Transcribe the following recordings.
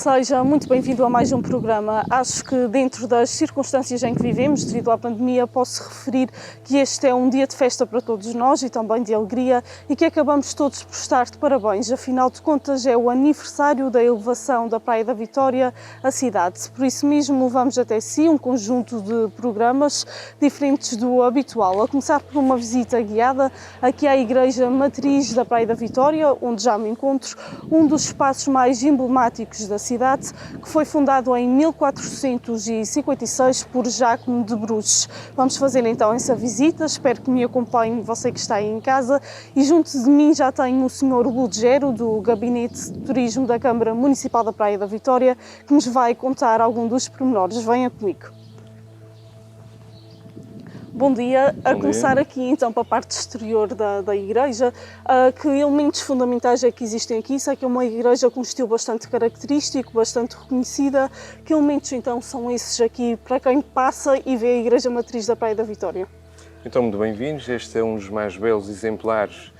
Seja muito bem-vindo a mais um programa. Acho que dentro das circunstâncias em que vivemos, devido à pandemia, posso referir que este é um dia de festa para todos nós e também de alegria e que acabamos todos por estar de parabéns. Afinal de contas, é o aniversário da elevação da Praia da Vitória à cidade. Por isso mesmo, levamos até si um conjunto de programas diferentes do habitual. A começar por uma visita guiada aqui à Igreja Matriz da Praia da Vitória, onde já me encontro, um dos espaços mais emblemáticos da cidade, que foi fundado em 1456 por Jácome de Bruges. Vamos fazer então essa visita, espero que me acompanhe você que está aí em casa, e junto de mim já tenho o Sr. Lugero, do Gabinete de Turismo da Câmara Municipal da Praia da Vitória, que nos vai contar algum dos pormenores. Venha comigo. Bom dia. A começar aqui então para a parte exterior da igreja, que elementos fundamentais é que existem aqui? Sei que é uma igreja com um estilo bastante característico, bastante reconhecida. Que elementos então são esses aqui para quem passa e vê a Igreja Matriz da Praia da Vitória? Então, muito bem-vindos. Este é um dos mais belos exemplares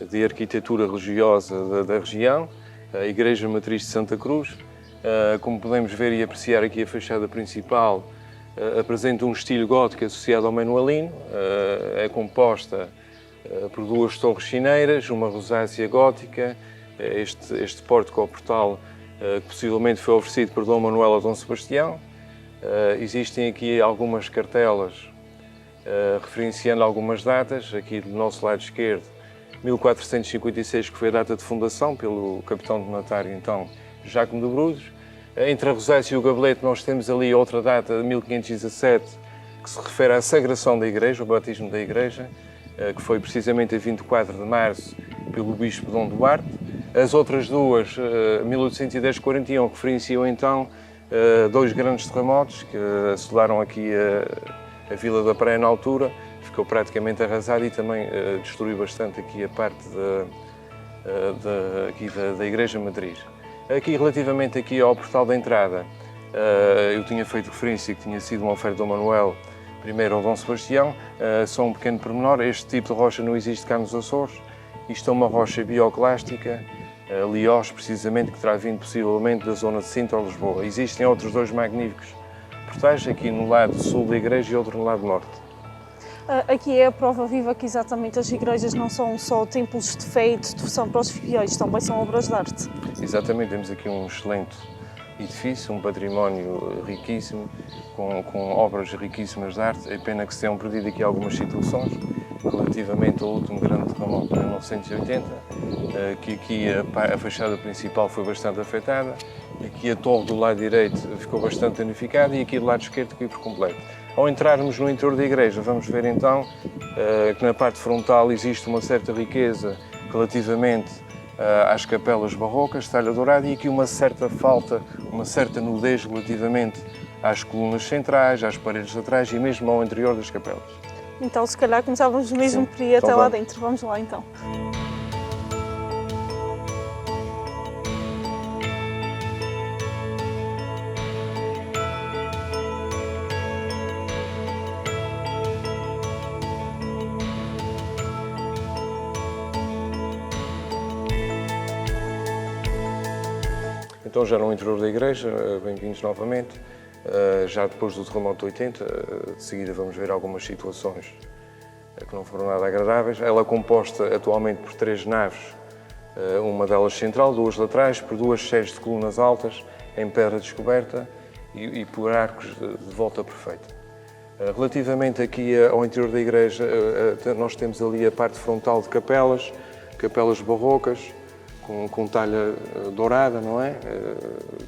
de arquitetura religiosa da região, a Igreja Matriz de Santa Cruz. Como podemos ver e apreciar aqui, a fachada principal apresenta um estilo gótico associado ao manuelino. É composta por duas torres chineiras, uma rosácea gótica, este pórtico ao portal que possivelmente foi oferecido por Dom Manuel a Dom Sebastião. Existem aqui algumas cartelas referenciando algumas datas. Aqui do nosso lado esquerdo, 1456, que foi a data de fundação pelo capitão donatário, então, Jácome de Bruges. Entre a rosácea e o gabelete nós temos ali outra data, de 1517, que se refere à sagração da igreja, o batismo da igreja, que foi precisamente a 24 de março pelo bispo Dom Duarte. As outras duas, 1810-41, referenciam então dois grandes terremotos que assolaram aqui a vila da Praia na altura, ficou praticamente arrasada e também destruiu bastante aqui a parte da Igreja Matriz. Aqui, relativamente aqui ao portal da entrada, eu tinha feito referência que tinha sido uma oferta do Manuel primeiro ao Dom Sebastião. Só um pequeno pormenor: este tipo de rocha não existe cá nos Açores. Isto é uma rocha bioclástica, Liós, precisamente, que terá vindo possivelmente da zona de Sintra ou Lisboa. Existem outros dois magníficos portais, aqui no lado sul da igreja e outro no lado norte. Aqui é a prova viva que exatamente as igrejas não são só templos de fé e de devoção para os fiéis, também são obras de arte. Exatamente, temos aqui um excelente edifício, um património riquíssimo, com obras riquíssimas de arte. É pena que se tenham perdido aqui algumas situações, relativamente ao último grande terremoto de 1980, que aqui a fachada principal foi bastante afetada, aqui a torre do lado direito ficou bastante danificada e aqui do lado esquerdo caiu por completo. Ao entrarmos no interior da igreja, vamos ver então que na parte frontal existe uma certa riqueza relativamente às capelas barrocas, talha dourada, e aqui uma certa falta, uma certa nudez relativamente às colunas centrais, às paredes laterais e mesmo ao interior das capelas. Então, se calhar começávamos mesmo por ir até lá dentro. Vamos lá então. Então, já no interior da igreja, bem-vindos novamente. Já depois do terremoto de 80, de seguida vamos ver algumas situações que não foram nada agradáveis. Ela é composta atualmente por três naves, uma delas central, duas laterais, por duas séries de colunas altas em pedra descoberta e por arcos de volta perfeita. Relativamente aqui ao interior da igreja, nós temos ali a parte frontal de capelas barrocas, com talha dourada, não é?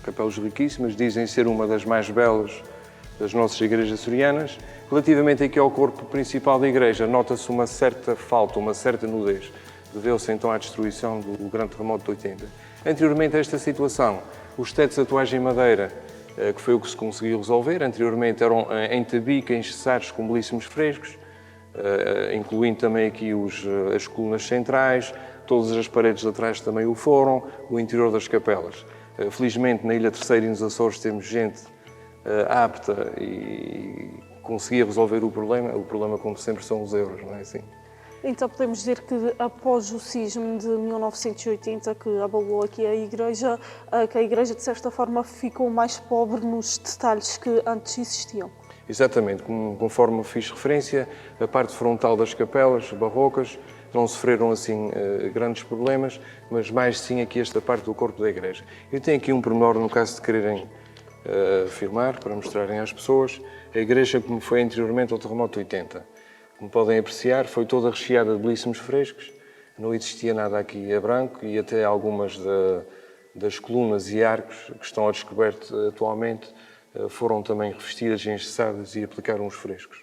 Capelas riquíssimas, dizem ser uma das mais belas das nossas igrejas açorianas. Relativamente aqui ao corpo principal da igreja, nota-se uma certa falta, uma certa nudez. Deveu-se então à destruição do grande terremoto de 80. Anteriormente a esta situação, os tetos atuais em madeira, que foi o que se conseguiu resolver. Anteriormente eram em tabique, engessados com belíssimos frescos, incluindo também aqui as colunas centrais. Todas as paredes laterais também o foram, o interior das capelas. Felizmente, na Ilha Terceira e nos Açores temos gente apta e conseguia resolver o problema. O problema, como sempre, são os euros, não é assim? Então podemos dizer que após o sismo de 1980 que abalou aqui a Igreja, que a Igreja de certa forma ficou mais pobre nos detalhes que antes existiam. Exatamente, conforme fiz referência, a parte frontal das capelas barrocas não sofreram assim grandes problemas, mas mais sim aqui esta parte do corpo da igreja. Eu tenho aqui um pormenor no caso de quererem filmar, para mostrarem às pessoas, a igreja como foi anteriormente ao terremoto de 80. Como podem apreciar, foi toda recheada de belíssimos frescos, não existia nada aqui a branco e até algumas das colunas e arcos que estão ao descoberto atualmente foram também revestidas, engessadas e aplicaram os frescos.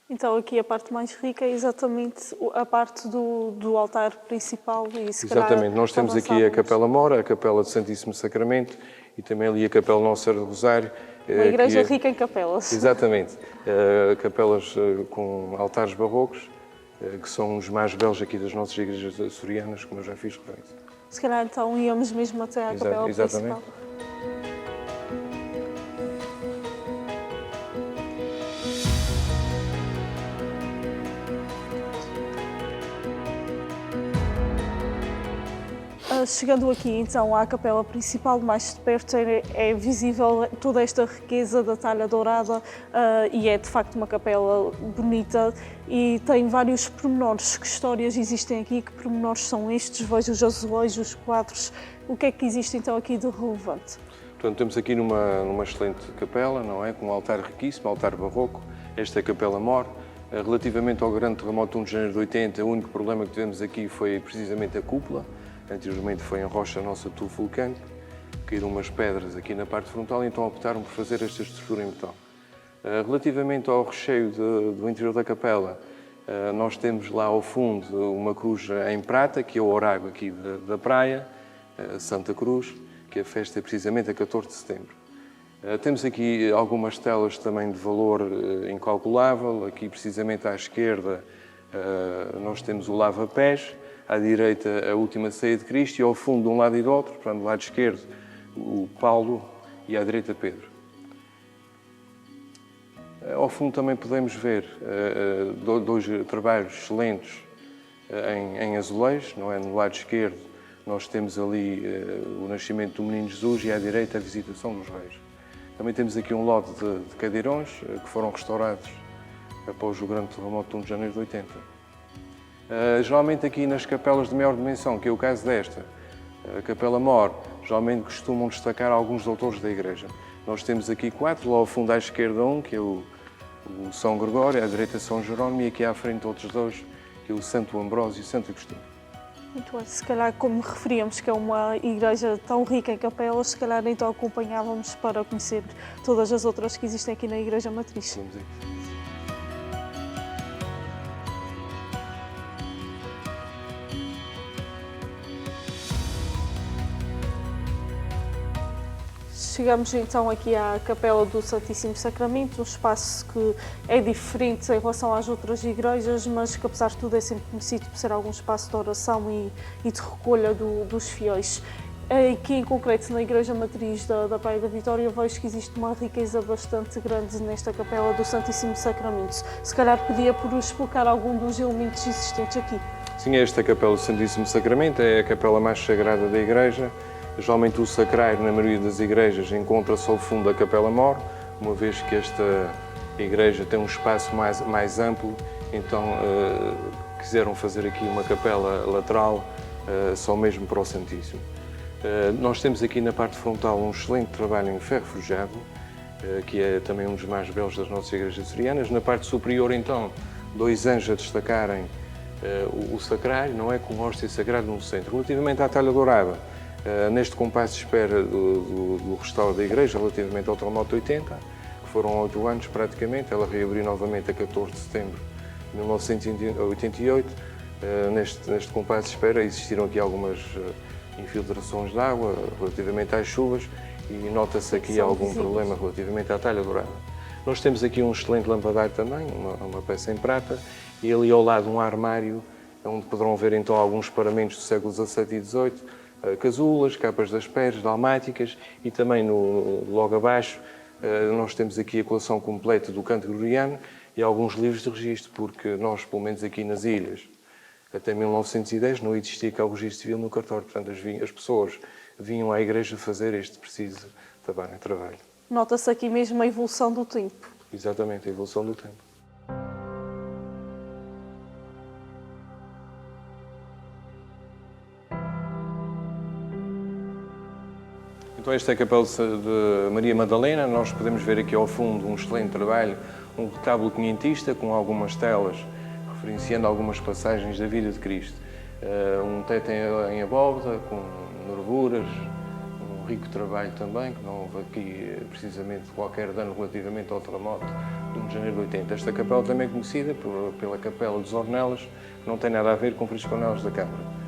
Então aqui a parte mais rica é exatamente a parte do altar principal. E se exatamente, nós temos aqui a Capela Mor, a Capela do Santíssimo Sacramento e também ali a Capela Nossa Senhora do Rosário. Uma igreja rica em capelas. Exatamente, capelas com altares barrocos, que são os mais belos aqui das nossas igrejas açorianas, como eu já fiz referência. Se calhar então íamos mesmo até à capela exatamente. principal. Chegando aqui então à capela principal, mais de perto é visível toda esta riqueza da talha dourada e é de facto uma capela bonita e tem vários pormenores. Que histórias existem aqui? Que pormenores são estes? Vejo os azulejos, os quadros. O que é que existe então aqui de relevante? Portanto, temos aqui numa excelente capela, não é? Com um altar riquíssimo, altar barroco. Esta é a Capela Mor. Relativamente ao grande terremoto de 1 de janeiro de 80, o único problema que tivemos aqui foi precisamente a cúpula. Anteriormente foi em rocha nossa tufo vulcânico, caíram umas pedras aqui na parte frontal e então optaram por fazer esta estrutura em metal. Relativamente ao recheio do interior da capela, nós temos lá ao fundo uma cruz em prata, que é o orágo aqui da praia, Santa Cruz, que a festa é precisamente a 14 de setembro. Temos aqui algumas telas também de valor incalculável, aqui precisamente à esquerda nós temos o lava-pés, à direita a última ceia de Cristo e ao fundo de um lado e do outro, portanto, do lado esquerdo o Paulo e à direita Pedro. Ao fundo também podemos ver dois trabalhos excelentes em azulejos, não é? No lado esquerdo nós temos ali o nascimento do menino Jesus e à direita a visitação dos reis. Também temos aqui um lote de cadeirões que foram restaurados após o grande terremoto de 1 de janeiro de 80. Geralmente aqui nas capelas de maior dimensão, que é o caso desta, a Capela Mor, geralmente costumam destacar alguns doutores da igreja. Nós temos aqui 4, lá ao fundo à esquerda que é o São Gregório, à direita São Jerónimo e aqui à frente outros dois, que é o Santo Ambrósio e o Santo Agostinho. Muito bem, se calhar como referíamos que é uma igreja tão rica em capelas, se calhar então acompanhávamos para conhecer todas as outras que existem aqui na Igreja Matriz. Vamos aí. Chegamos então aqui à Capela do Santíssimo Sacramento, um espaço que é diferente em relação às outras igrejas, mas que apesar de tudo é sempre conhecido por ser algum espaço de oração e de recolha dos fiéis. Aqui em concreto na Igreja Matriz da Praia da Vitória vejo que existe uma riqueza bastante grande nesta Capela do Santíssimo Sacramento. Se calhar podia por explicar algum dos elementos existentes aqui. Sim, esta Capela do Santíssimo Sacramento é a capela mais sagrada da igreja. Geralmente o sacrário, na maioria das igrejas, encontra-se ao fundo da Capela Mor, uma vez que esta igreja tem um espaço mais amplo, então quiseram fazer aqui uma capela lateral só mesmo para o Santíssimo. Nós temos aqui na parte frontal um excelente trabalho em ferro forjado, que é também um dos mais belos das nossas igrejas açorianas. Na parte superior, então, 2 anjos a destacarem o sacrário, não é? Com hóstia sagrada no centro. Relativamente à talha dourada, neste compasso de espera do restauro da igreja, relativamente ao terremoto de 80, que foram 8 anos praticamente, ela reabriu novamente a 14 de setembro de 1988. Neste compasso de espera existiram aqui algumas infiltrações de água relativamente às chuvas e nota-se aqui algum problema relativamente à talha dourada. Nós temos aqui um excelente lampadário também, uma peça em prata, e ali ao lado um armário, onde poderão ver então alguns paramentos do século XVII e XVIII, casulas, capas das pedras, dalmáticas e também logo abaixo nós temos aqui a coleção completa do canto gregoriano e alguns livros de registro, porque nós, pelo menos aqui nas ilhas, Até 1910 não existia cá o registro civil no cartório, portanto as pessoas vinham à igreja fazer este preciso trabalho. Nota-se aqui mesmo a evolução do tempo. Exatamente, a evolução do tempo. Então esta é a capela de Maria Madalena. Nós podemos ver aqui ao fundo um excelente trabalho, um retábulo quinhentista com algumas telas referenciando algumas passagens da vida de Cristo. Um teto em abóbada, com nervuras, um rico trabalho também, que não houve aqui precisamente qualquer dano relativamente ao terremoto de 1 de janeiro de 80. Esta capela também é conhecida pela Capela dos Ornelas, que não tem nada a ver com Francisco Ornelas da Câmara.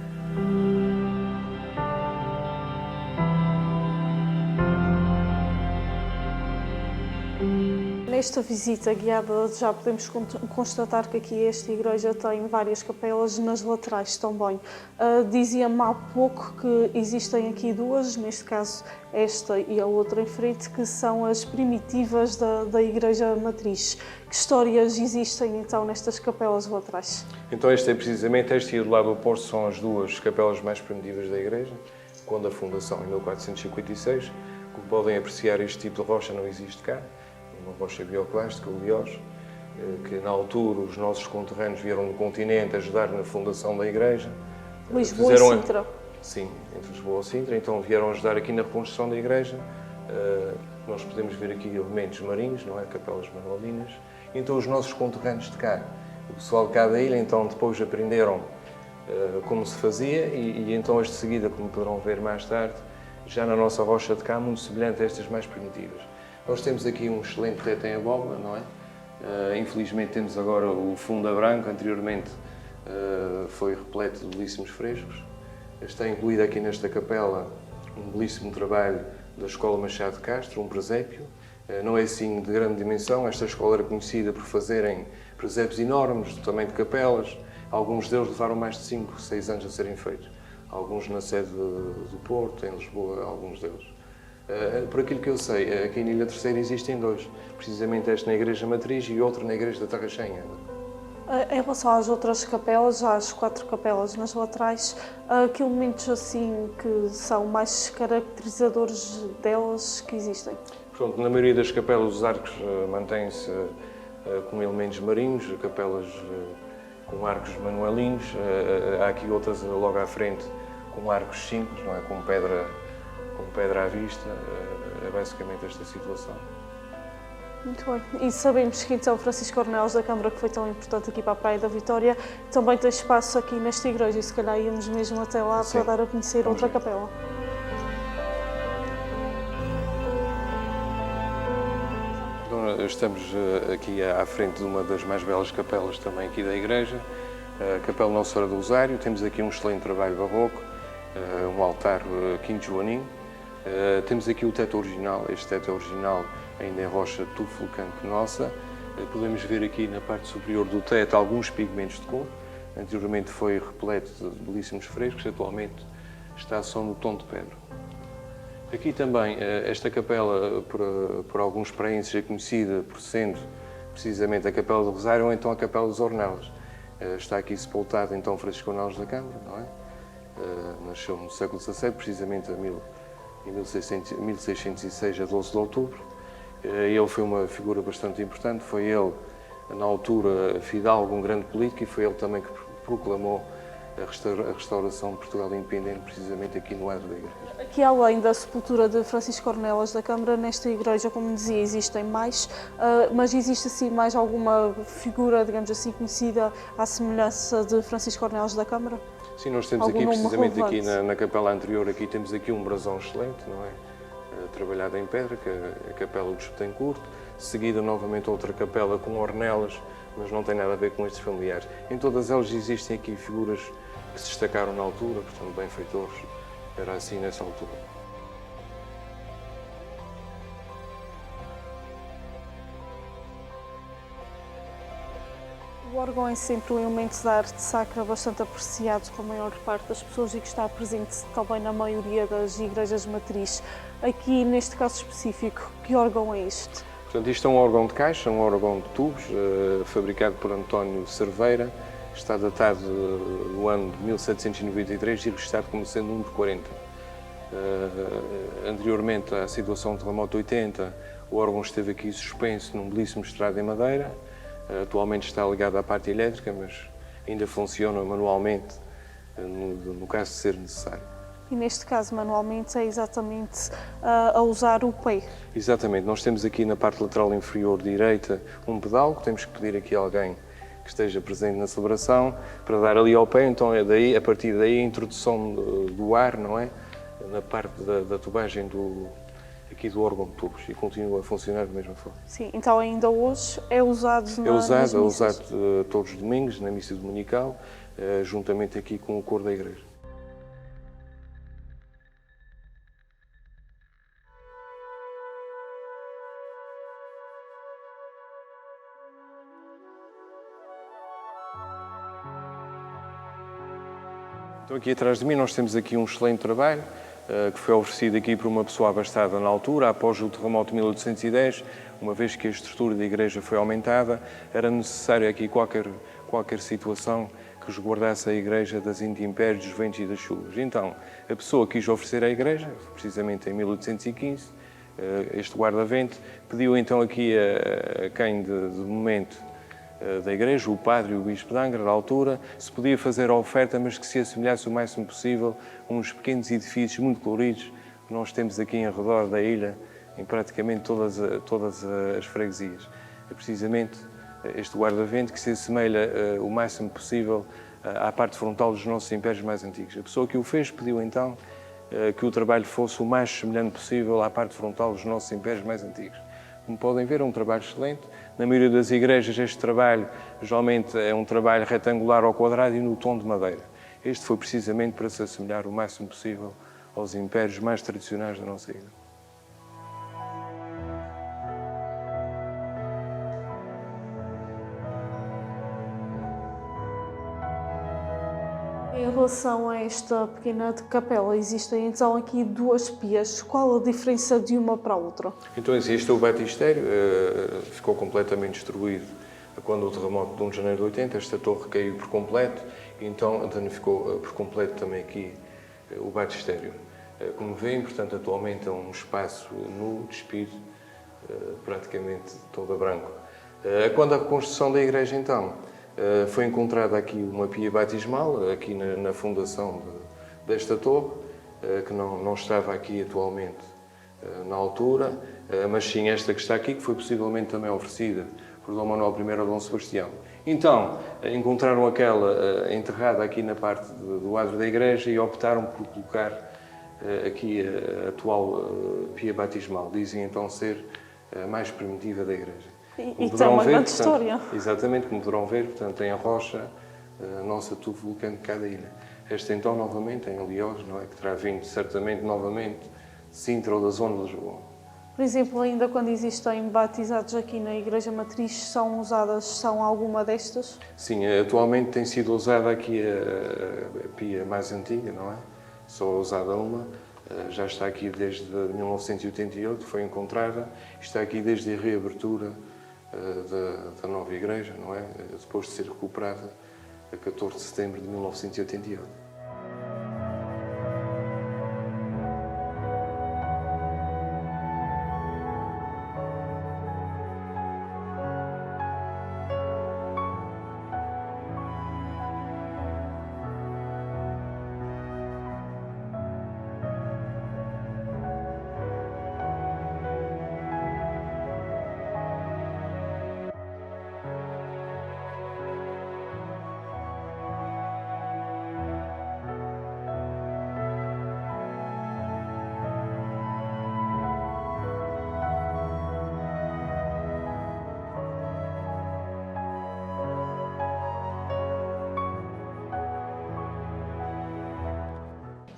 Nesta visita guiada já podemos constatar que aqui esta igreja tem várias capelas nas laterais também. Dizia-me há pouco que existem aqui duas, neste caso esta e a outra em frente, que são as primitivas da igreja matriz. Que histórias existem então nestas capelas laterais? Então esta e do lado oposto são as duas capelas mais primitivas da igreja, quando a fundação em 1456. Como podem apreciar, este tipo de rocha não existe cá. Uma rocha bioclástica, o Liós, que na altura os nossos conterrâneos vieram do continente ajudar na fundação da igreja. Lisboa e Sintra. Sim, entre Lisboa e Sintra, então vieram ajudar aqui na reconstrução da igreja. Nós podemos ver aqui elementos marinhos, não é? Capelas manuelinas. Então os nossos conterrâneos de cá, o pessoal de cá da ilha, então depois aprenderam como se fazia e então as de seguida, como poderão ver mais tarde, já na nossa rocha de cá, muito semelhante a estas mais primitivas. Nós temos aqui um excelente teto em abóbada, não é? Infelizmente temos agora o fundo a branco, anteriormente foi repleto de belíssimos frescos. Está incluído aqui nesta capela um belíssimo trabalho da Escola Machado de Castro, um presépio. Não é assim de grande dimensão, esta escola era conhecida por fazerem presépios enormes, do tamanho de capelas. Alguns deles levaram mais de 5, 6 anos a serem feitos. Alguns na sede do Porto, em Lisboa, alguns deles. Por aquilo que eu sei, aqui na Ilha Terceira existem dois, precisamente este na Igreja Matriz e outro na Igreja da Tarraxenha. Em relação às outras capelas, às 4 capelas nas laterais, que elementos assim que são mais caracterizadores delas que existem? Pronto, na maioria das capelas os arcos mantêm-se com elementos marinhos, capelas com arcos manuelinos, há aqui outras logo à frente com arcos simples, não é? Com pedra à vista, é basicamente esta situação. Muito bem. E sabemos que então Francisco Ornelas da Câmara, que foi tão importante aqui para a Praia da Vitória, também tem espaço aqui nesta igreja e se calhar íamos mesmo até lá para dar a conhecer outra capela. Então, estamos aqui à frente de uma das mais belas capelas também aqui da igreja, a Capela Nossa Senhora do Rosário. Temos aqui um excelente trabalho barroco, um altar quinto joanino. Temos aqui o teto original, este teto é original ainda em rocha tufo vulcânico nossa. Podemos ver aqui na parte superior do teto alguns pigmentos de cor. Anteriormente foi repleto de belíssimos frescos, atualmente está só no tom de pedra. Aqui também, esta capela, por alguns praenses, é conhecida por sendo precisamente a Capela do Rosário ou então a Capela dos Ornelas. Está aqui sepultado então Francisco Ornelas da Câmara, não é? Nasceu no século XVII, precisamente em 1606, a 12 de outubro. Ele foi uma figura bastante importante, foi ele, na altura, fidalgo, um grande político, e foi ele também que proclamou a restauração de Portugal independente, precisamente aqui no adro da igreja. Aqui, além da sepultura de Francisco Ornelas da Câmara, nesta igreja, como dizia, existem mais, mas existe assim mais alguma figura, digamos assim, conhecida à semelhança de Francisco Ornelas da Câmara? Sim, nós temos aqui, precisamente aqui na capela anterior, aqui temos aqui um brasão excelente, não é? Trabalhada em pedra, que é a Capela dos Betancourt, seguida novamente outra capela com ornelas, mas não tem nada a ver com estes familiares. Em todas elas existem aqui figuras que se destacaram na altura, portanto, benfeitores, era assim nessa altura. O órgão é sempre um elemento da arte sacra bastante apreciado pela maior parte das pessoas e que está presente também na maioria das igrejas matriz. Aqui, neste caso específico, que órgão é este? Portanto, isto é um órgão de caixa, um órgão de tubos, fabricado por António Cerveira, está datado do ano de 1793 e registado como sendo 1 por 40. Anteriormente à situação do terremoto de 80, o órgão esteve aqui suspenso num belíssimo estrado em madeira. Atualmente está ligado à parte elétrica, mas ainda funciona manualmente no caso de ser necessário. E neste caso, manualmente, é exatamente a usar o pé. Exatamente. Nós temos aqui na parte lateral inferior direita um pedal, que temos que pedir aqui a alguém que esteja presente na celebração para dar ali ao pé. Então é daí, a partir daí, a introdução do ar, não é? Na parte da tubagem aqui do órgão de tubos, e continua a funcionar da mesma forma. Sim, então ainda hoje é usado nas missas? É usado todos os domingos, na missa dominical, juntamente aqui com o coro da igreja. Então aqui atrás de mim nós temos aqui um excelente trabalho que foi oferecido aqui por uma pessoa abastada na altura, após o terremoto de 1810, uma vez que a estrutura da igreja foi aumentada, era necessário aqui qualquer situação que resguardasse a igreja das intempéries, dos ventos e das chuvas. Então, a pessoa quis oferecer à igreja, precisamente em 1815, este guarda-vento, pediu então aqui a quem de momento da igreja, o padre e o bispo de Angra, da altura, se podia fazer a oferta, mas que se assemelhasse o máximo possível a uns pequenos edifícios muito coloridos que nós temos aqui em redor da ilha, em praticamente todas as freguesias. É precisamente este guarda-vento que se assemelha o máximo possível à parte frontal dos nossos impérios mais antigos. A pessoa que o fez pediu então que o trabalho fosse o mais semelhante possível à parte frontal dos nossos impérios mais antigos. Como podem ver, é um trabalho excelente. Na maioria das igrejas, este trabalho geralmente é um trabalho retangular ou quadrado e no tom de madeira. Este foi precisamente para se assemelhar o máximo possível aos impérios mais tradicionais da nossa ilha. Em relação a esta pequena capela, existem então aqui duas pias. Qual a diferença de uma para a outra? Então, este é o batistério, ficou completamente destruído quando o terremoto de 1 de janeiro de 80, esta torre caiu por completo, e então danificou por completo também aqui o batistério. Como veem, portanto, atualmente é um espaço nu, despido, praticamente todo a branco. Quando a construção da igreja, então, foi encontrada aqui uma pia batismal, aqui na fundação desta torre, que não estava aqui atualmente na altura, mas sim esta que está aqui, que foi possivelmente também oferecida por Dom Manuel I a Dom Sebastião. Então, encontraram aquela enterrada aqui na parte do adro da igreja e optaram por colocar aqui a atual pia batismal. Dizem então ser a mais primitiva da igreja. E tem uma grande história. Exatamente, como poderão ver, portanto, tem a rocha, a nossa tufa vulcânica da ilha. Esta então, novamente, em Aliós, não é? Que terá vindo certamente novamente de Sintra ou da zona de Lisboa. Por exemplo, ainda quando existem batizados aqui na Igreja Matriz, são alguma destas? Sim, atualmente tem sido usada aqui a pia mais antiga, não é? Só usada uma. Já está aqui desde 1988, foi encontrada. Está aqui desde a reabertura da nova igreja, não é? Depois de ser recuperada a 14 de setembro de 1988.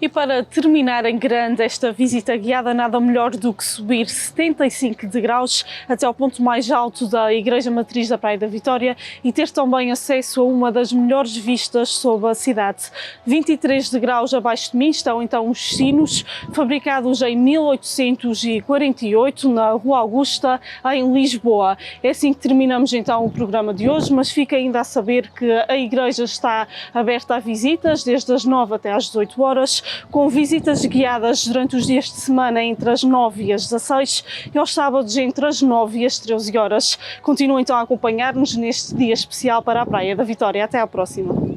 E para terminar em grande esta visita guiada, nada melhor do que subir 75 degraus até ao ponto mais alto da Igreja Matriz da Praia da Vitória e ter também acesso a uma das melhores vistas sobre a cidade. 23 degraus abaixo de mim estão então os sinos, fabricados em 1848 na Rua Augusta, em Lisboa. É assim que terminamos então o programa de hoje, mas fica ainda a saber que a igreja está aberta a visitas desde as 9 até às 18 horas, com visitas guiadas durante os dias de semana entre as 9 e as 16 e aos sábados entre as 9 e as 13 horas. Continuem então a acompanhar-nos neste dia especial para a Praia da Vitória. Até à próxima.